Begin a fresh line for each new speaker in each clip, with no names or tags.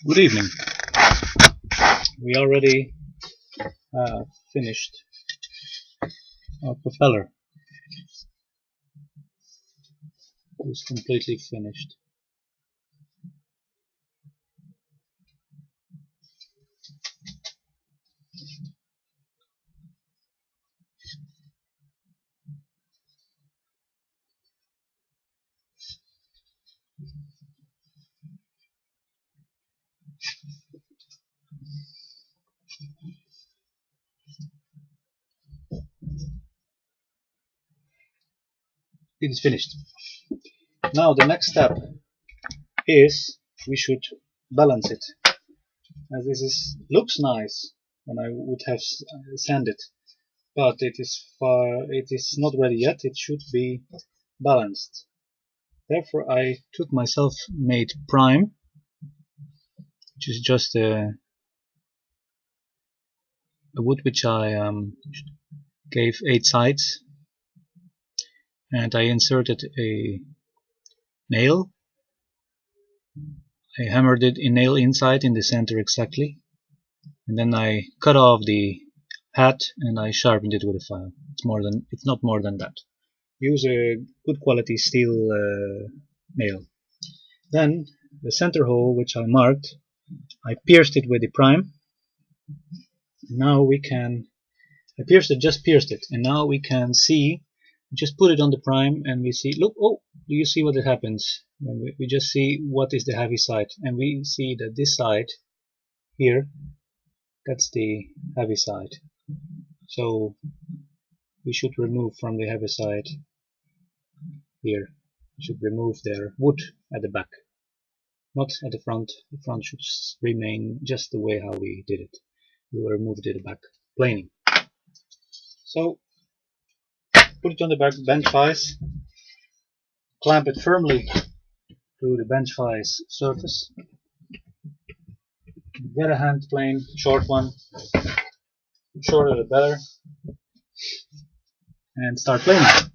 Good evening. We already finished our propeller. It's completely finished. It is finished. Now the next step is we should balance it. As this looks nice when I would have sanded, but it is not ready yet. It should be balanced. Therefore, I took my self-made prime, which is just a wood which I gave 8 sides, and I inserted a nail. I hammered it in nail inside in the center exactly, and then I cut off the hat and I sharpened it with a file. It's not more than that. Use a good quality steel nail. Then the center hole, which I marked, I pierced it with the prime. Now we can just pierced it, and now we can see. Just put it on the prime and we see, look, oh, do you see what it happens? We just see what is the heavy side, and we see that this side here, that's the heavy side. So we should remove from the heavy side here. We should remove their wood at the back, not at the front. The front should remain just the way how we did it. We will remove it at the back, planing. So put it on the back bench vise, clamp it firmly to the bench vise surface, get a hand plane, short one, shorter the better, and start planing.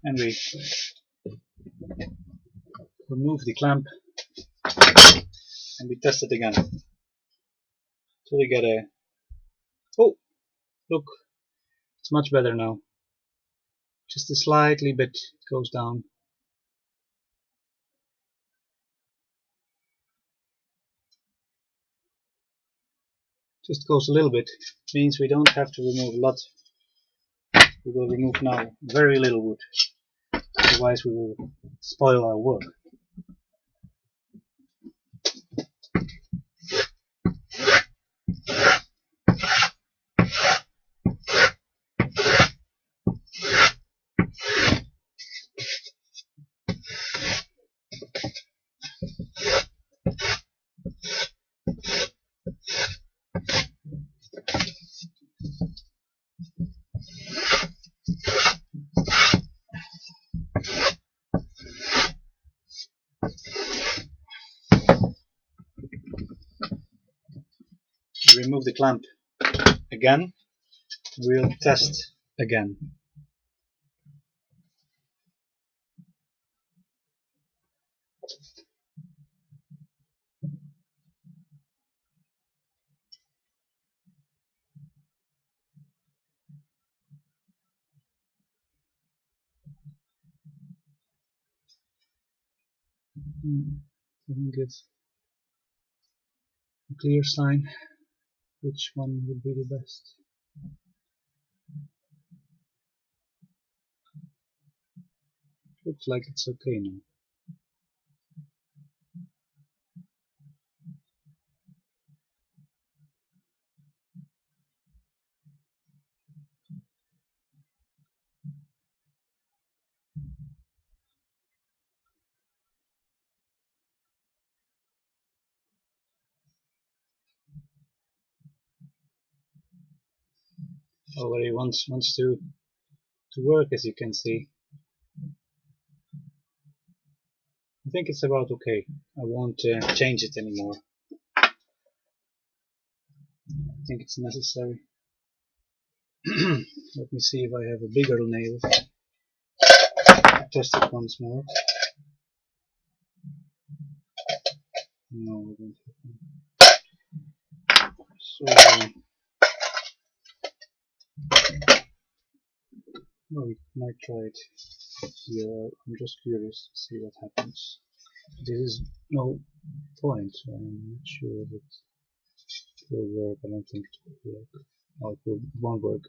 And we remove the clamp and we test it again. So we get a, oh, look, it's much better now. Just a slightly bit goes down. Just goes a little bit. Means we don't have to remove a lot. We will remove now very little wood. Otherwise we will spoil our work. Remove the clamp again. We'll test again. Good. clear sign which one would be the best. Looks like it's okay now. Already wants to work, as you can see. I think it's about okay. I won't change it anymore. I think it's necessary. Let me see if I have a bigger nail. Test it once more. No, I don't have one. So, well, we might try it here. I'm just curious to see what happens. This is no point, so I'm not sure if it will work. I don't think it will work. Oh, it won't work.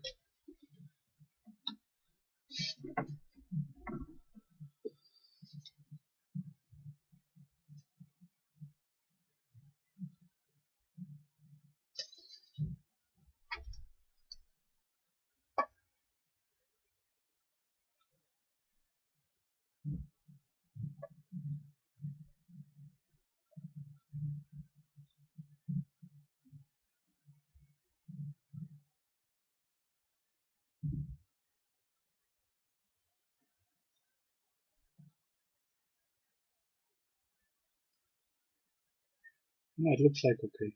No, it looks like okay.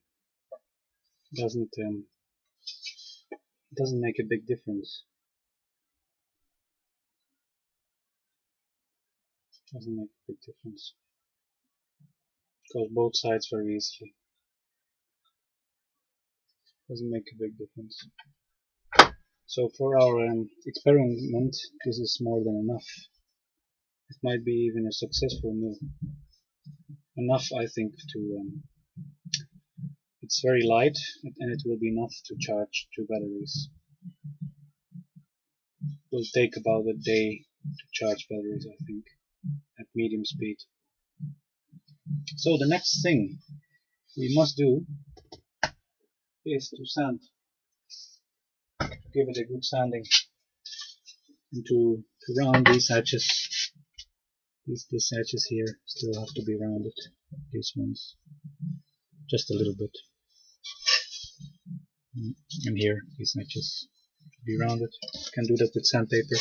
Doesn't make a big difference. Doesn't make a big difference. Goes both sides very easily. Doesn't make a big difference. So for our experiment, this is more than enough. It might be even a successful mill. Enough, I think, to it's very light, and it will be enough to charge 2 batteries. It will take about a day to charge batteries, I think, at medium speed. So the next thing we must do is to sand. Give it a good sanding, and to round these edges. These edges here still have to be rounded. These ones, just a little bit. And here, these edges should be rounded. You can do that with sandpaper.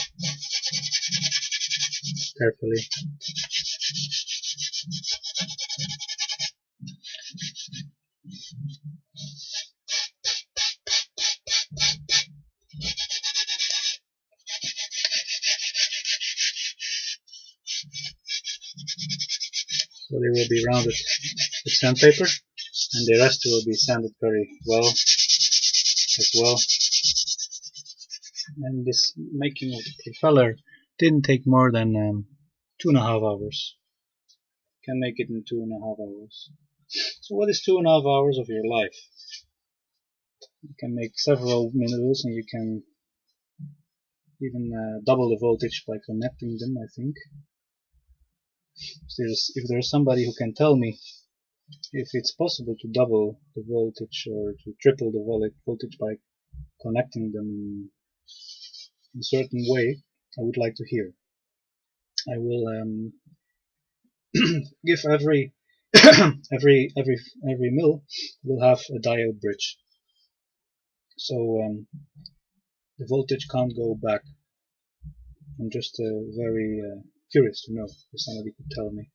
Carefully. So they will be rounded with sandpaper, and the rest will be sanded very well as well. And this making of the propeller didn't take more than 2.5 hours. You can make it in 2.5 hours. So what is 2.5 hours of your life? You can make several mills, and you can even double the voltage by connecting them, I think. If there's somebody who can tell me if it's possible to double the voltage or to triple the voltage by connecting them in a certain way, I would like to hear. I will give every every mill will have a diode bridge, so the voltage can't go back. I'm just very curious to know if somebody could tell me,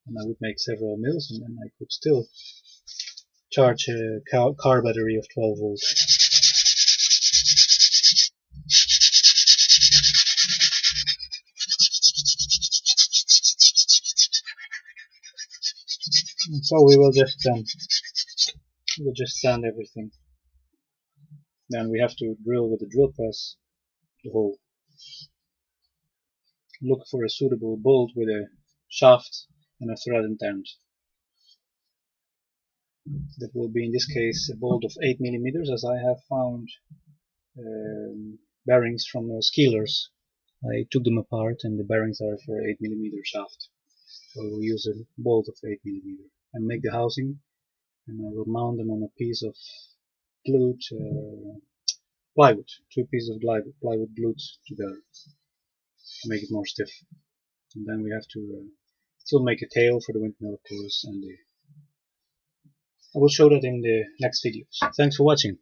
and I would make several mills, and then I could still charge a car battery of 12 volts. And so we will just sand everything. Then we have to drill with the drill press the hole. Look for a suitable bolt with a shaft and a threaded end. That will be in this case a bolt of 8 millimeters, as I have found bearings from Skeelers. I took them apart and the bearings are for 8 millimeter shaft. So I will use a bolt of 8 millimeter and make the housing, and I will mount them on a piece of glued plywood, two pieces of plywood glued together to make it more stiff. And then we have to still make a tail for the windmill, of course, and I will show that in the next videos. Thanks for watching.